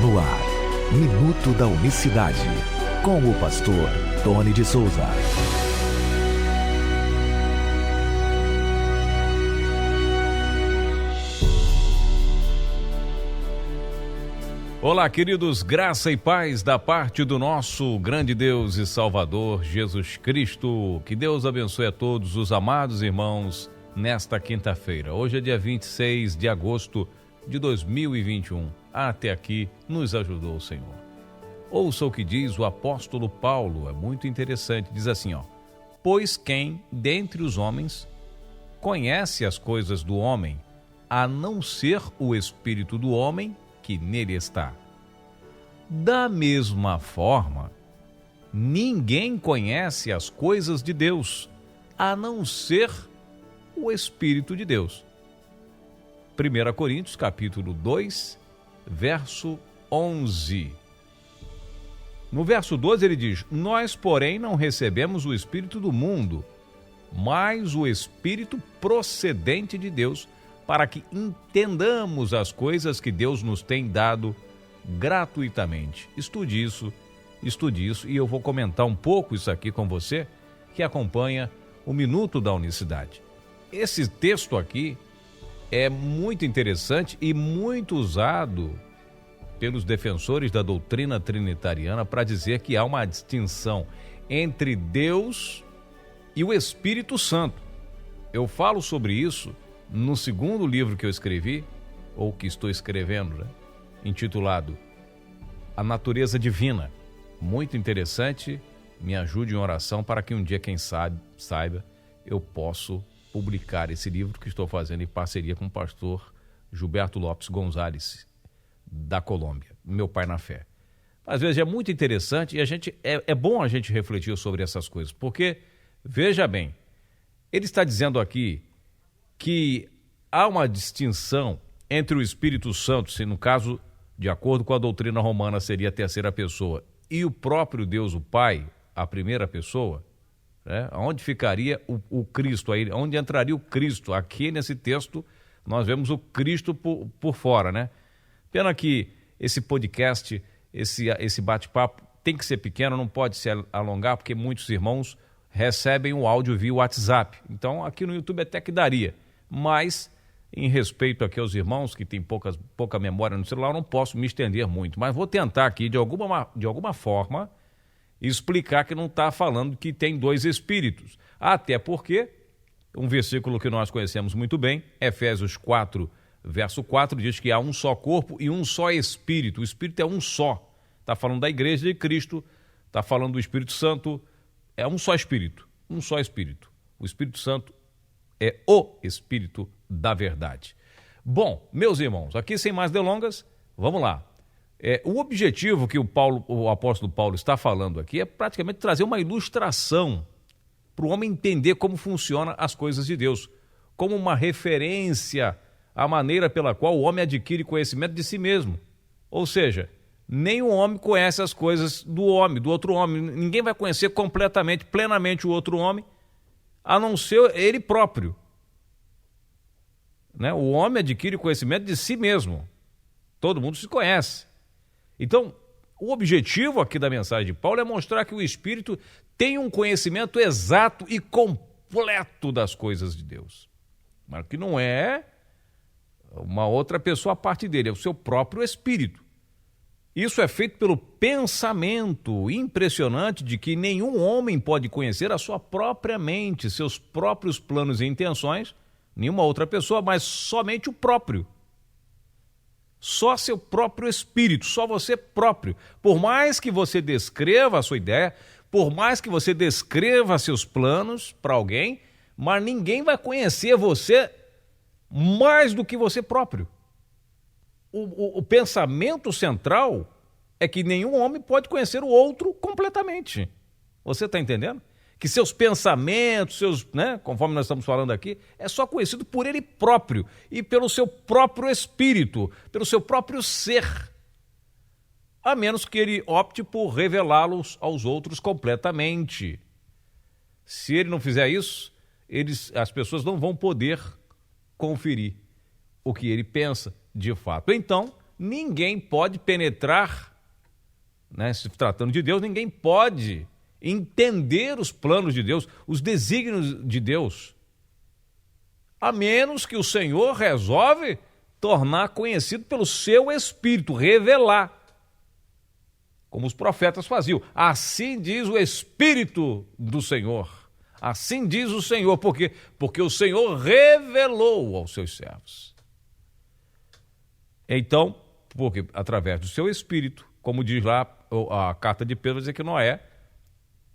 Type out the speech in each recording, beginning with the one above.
No ar, Minuto da Unicidade, com o pastor Tony de Souza. Olá, queridos, graça e paz da parte do nosso grande Deus e Salvador, Jesus Cristo. Que Deus abençoe a todos os amados irmãos nesta quinta-feira. Hoje é dia 26 de agosto de 2021. Até aqui nos ajudou o Senhor. Ouça o que diz o apóstolo Paulo, é muito interessante. Diz assim, pois quem dentre os homens conhece as coisas do homem, a não ser o espírito do homem que nele está. Da mesma forma, ninguém conhece as coisas de Deus, a não ser o Espírito de Deus. 1 Coríntios, capítulo 2, verso 11. No verso 12 ele diz, nós, porém, não recebemos o Espírito do mundo, mas o Espírito procedente de Deus, para que entendamos as coisas que Deus nos tem dado gratuitamente. Estude isso, e eu vou comentar um pouco isso aqui com você, que acompanha o Minuto da Unicidade. Esse texto aqui é muito interessante e muito usado pelos defensores da doutrina trinitariana para dizer que há uma distinção entre Deus e o Espírito Santo. Eu falo sobre isso no segundo livro que eu escrevi, ou que estou escrevendo, intitulado A Natureza Divina. Muito interessante, me ajude em oração para que um dia, quem sabe, saiba, eu posso publicar esse livro que estou fazendo em parceria com o pastor Gilberto Lopes Gonzalez, da Colômbia, meu pai na fé. Às vezes é muito interessante e é bom a gente refletir sobre essas coisas, porque, veja bem, ele está dizendo aqui que há uma distinção entre o Espírito Santo, se no caso, de acordo com a doutrina romana, seria a terceira pessoa, e o próprio Deus, o Pai, a primeira pessoa, onde ficaria o Cristo aí, onde entraria o Cristo? Aqui nesse texto nós vemos o Cristo por fora, Pena que esse podcast, esse bate-papo tem que ser pequeno, não pode se alongar, porque muitos irmãos recebem o áudio via WhatsApp. Então aqui no YouTube até que daria, mas em respeito aqui aos irmãos que têm pouca memória no celular, eu não posso me estender muito, mas vou tentar aqui de alguma forma explicar que não está falando que tem dois espíritos, até porque um versículo que nós conhecemos muito bem, Efésios 4, verso 4, diz que há um só corpo e um só espírito. O espírito é um só. Está falando da igreja de Cristo, está falando do Espírito Santo, é um só espírito, um só espírito. O Espírito Santo é o Espírito da verdade. Bom, meus irmãos, aqui sem mais delongas, vamos lá. O objetivo que o apóstolo Paulo está falando aqui é praticamente trazer uma ilustração para o homem entender como funcionam as coisas de Deus, como uma referência à maneira pela qual o homem adquire conhecimento de si mesmo. Ou seja, nem o homem conhece as coisas do outro homem. Ninguém vai conhecer completamente, plenamente o outro homem, a não ser ele próprio. O homem adquire conhecimento de si mesmo. Todo mundo se conhece. Então, o objetivo aqui da mensagem de Paulo é mostrar que o Espírito tem um conhecimento exato e completo das coisas de Deus. Mas que não é uma outra pessoa a parte dele, é o seu próprio Espírito. Isso é feito pelo pensamento impressionante de que nenhum homem pode conhecer a sua própria mente, seus próprios planos e intenções, nenhuma outra pessoa, mas somente o próprio. Só seu próprio espírito, só você próprio. Por mais que você descreva a sua ideia, por mais que você descreva seus planos para alguém, mas ninguém vai conhecer você mais do que você próprio. O pensamento central é que nenhum homem pode conhecer o outro completamente. Você está entendendo? Que seus pensamentos, conforme nós estamos falando aqui, é só conhecido por ele próprio e pelo seu próprio espírito, pelo seu próprio ser. A menos que ele opte por revelá-los aos outros completamente. Se ele não fizer isso, as pessoas não vão poder conferir o que ele pensa de fato. Então, ninguém pode penetrar, né, se tratando de Deus, ninguém pode entender os planos de Deus, os desígnios de Deus, a menos que o Senhor resolve tornar conhecido pelo seu Espírito, revelar, como os profetas faziam. Assim diz o Espírito do Senhor. Assim diz o Senhor. Por quê? Porque o Senhor revelou aos seus servos. Então, porque através do seu Espírito, como diz lá a carta de Pedro, vai dizer que Noé,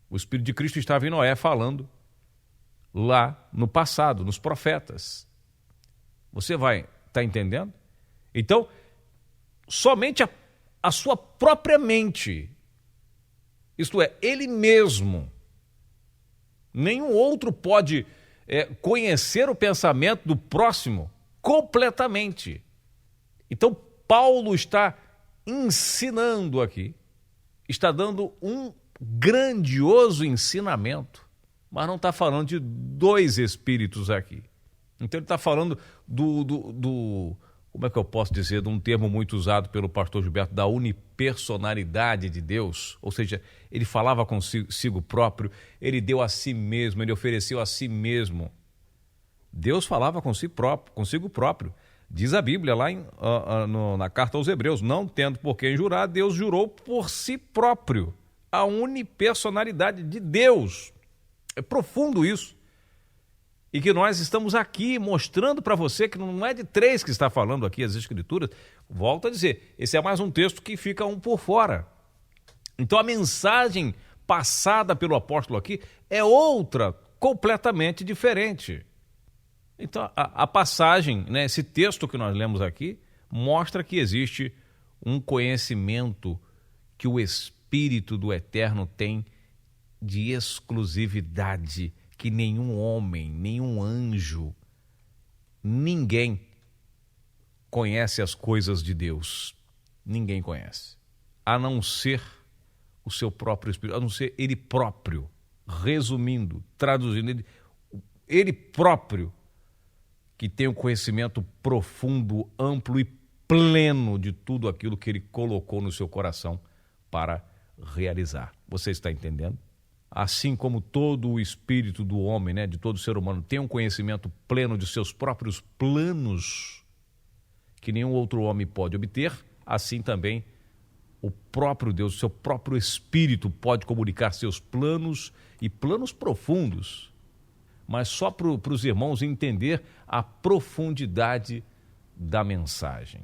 o Espírito de Cristo estava em Noé falando lá no passado, nos profetas. Você vai estar entendendo? Então, somente a sua própria mente, isto é, ele mesmo, nenhum outro pode conhecer o pensamento do próximo completamente. Então, Paulo está ensinando aqui, está dando um grandioso ensinamento, mas não está falando de dois espíritos aqui. Então ele está falando como é que eu posso dizer, de um termo muito usado pelo pastor Gilberto, da unipersonalidade de Deus, ou seja, ele falava consigo próprio, ele deu a si mesmo, ele ofereceu a si mesmo. Deus falava consigo próprio. Diz a Bíblia lá na carta aos Hebreus, não tendo por quem jurar, Deus jurou por si próprio. A unipersonalidade de Deus. É profundo isso. E que nós estamos aqui mostrando para você que não é de três que está falando aqui as Escrituras. Volto a dizer, esse é mais um texto que fica um por fora. Então a mensagem passada pelo apóstolo aqui é outra, completamente diferente. Então a passagem, né, esse texto que nós lemos aqui, mostra que existe um conhecimento que o Espírito do Eterno tem de exclusividade, que nenhum homem, nenhum anjo, ninguém conhece as coisas de Deus. Ninguém conhece. A não ser o seu próprio Espírito, a não ser ele próprio, resumindo, traduzindo, ele próprio, que tem um conhecimento profundo, amplo e pleno de tudo aquilo que ele colocou no seu coração para realizar. Você está entendendo? Assim como todo o espírito do homem, né, de todo ser humano, tem um conhecimento pleno de seus próprios planos, que nenhum outro homem pode obter, assim também o próprio Deus, o seu próprio espírito pode comunicar seus planos e planos profundos, mas só para os irmãos entender a profundidade da mensagem.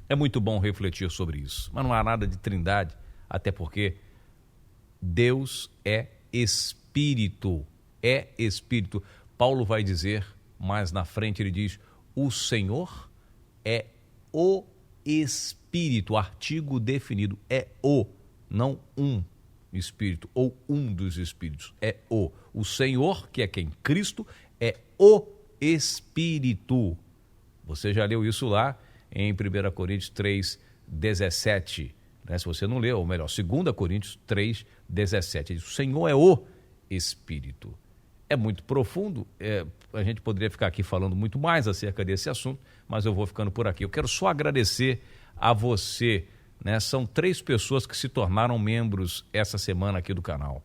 É muito bom refletir sobre isso, mas não há nada de trindade, até porque Deus é Espírito, Paulo vai dizer mais na frente, ele diz, o Senhor é o Espírito, artigo definido, é o, não um Espírito, ou um dos Espíritos, é o. O Senhor, que é quem? Cristo, é o Espírito. Você já leu isso lá em 1 Coríntios 3:17, né? Se você não leu, ou melhor, 2 Coríntios 3:17, o Senhor é o Espírito. É muito profundo, a gente poderia ficar aqui falando muito mais acerca desse assunto, mas eu vou ficando por aqui. Eu quero só agradecer a você, né? São 3 pessoas que se tornaram membros essa semana aqui do canal.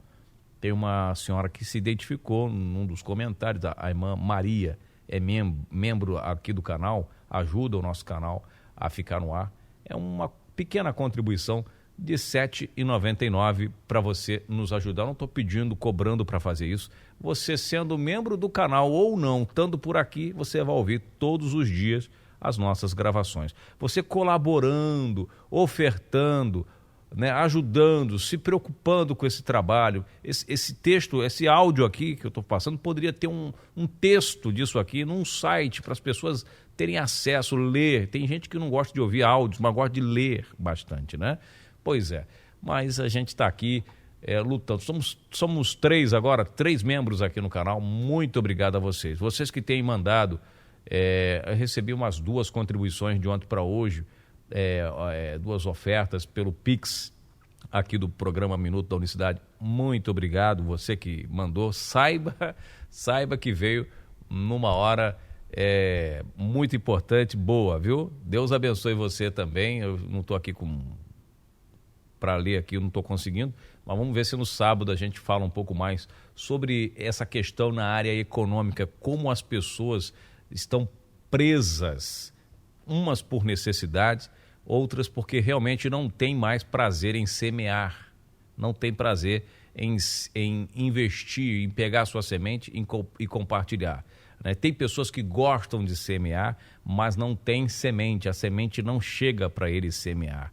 Tem uma senhora que se identificou num dos comentários, a irmã Maria, é membro aqui do canal, ajuda o nosso canal a ficar no ar. É uma pequena contribuição de R$ 7,99 para você nos ajudar. Eu não estou pedindo, cobrando para fazer isso. Você sendo membro do canal ou não, estando por aqui, você vai ouvir todos os dias as nossas gravações. Você colaborando, ofertando, né, ajudando, se preocupando com esse trabalho, esse texto, esse áudio aqui que eu estou passando, poderia ter um texto disso aqui num site para as pessoas terem acesso, ler. Tem gente que não gosta de ouvir áudios, mas gosta de ler bastante, né? Pois é, mas a gente está aqui lutando. Somos 3 agora, 3 membros aqui no canal. Muito obrigado a vocês. Vocês que têm mandado, eu recebi umas 2 contribuições de ontem para hoje, 2 ofertas pelo Pix aqui do programa Minuto da Unicidade. Muito obrigado, você que mandou. Saiba que veio numa hora é muito importante, boa, viu? Deus abençoe você também. Eu não estou aqui para ler aqui, eu não estou conseguindo, mas vamos ver se no sábado a gente fala um pouco mais sobre essa questão na área econômica, como as pessoas estão presas, umas por necessidade, outras porque realmente não tem mais prazer em semear, não tem prazer em investir, em pegar a sua semente e compartilhar. Tem pessoas que gostam de semear, mas não tem semente, a semente não chega para eles semear.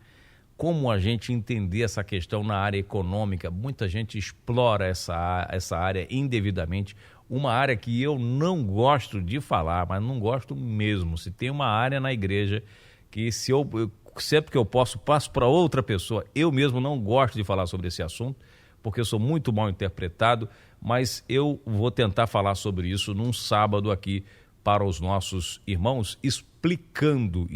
Como a gente entender essa questão na área econômica? Muita gente explora essa área indevidamente, uma área que eu não gosto de falar, mas não gosto mesmo. Se tem uma área na igreja que sempre que eu passo para outra pessoa, eu mesmo não gosto de falar sobre esse assunto, porque eu sou muito mal interpretado, mas eu vou tentar falar sobre isso num sábado aqui para os nossos irmãos, explicando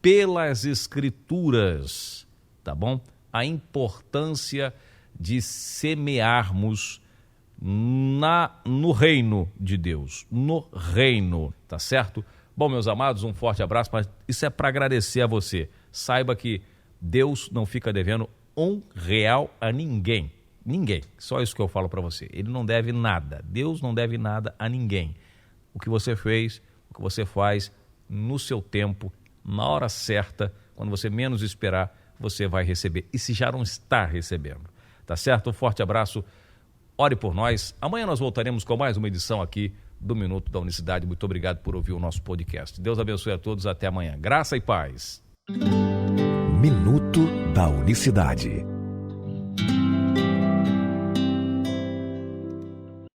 pelas Escrituras, tá bom? A importância de semearmos no reino de Deus, no reino, tá certo? Bom, meus amados, um forte abraço, mas isso é para agradecer a você. Saiba que Deus não fica devendo R$1 a ninguém. Ninguém. Só isso que eu falo para você. Ele não deve nada. Deus não deve nada a ninguém. O que você fez, o que você faz no seu tempo, na hora certa, quando você menos esperar, você vai receber. E se já não está recebendo, tá certo? Um forte abraço. Ore por nós. Amanhã nós voltaremos com mais uma edição aqui do Minuto da Unicidade. Muito obrigado por ouvir o nosso podcast. Deus abençoe a todos. Até amanhã. Graça e paz. Minuto da Unicidade.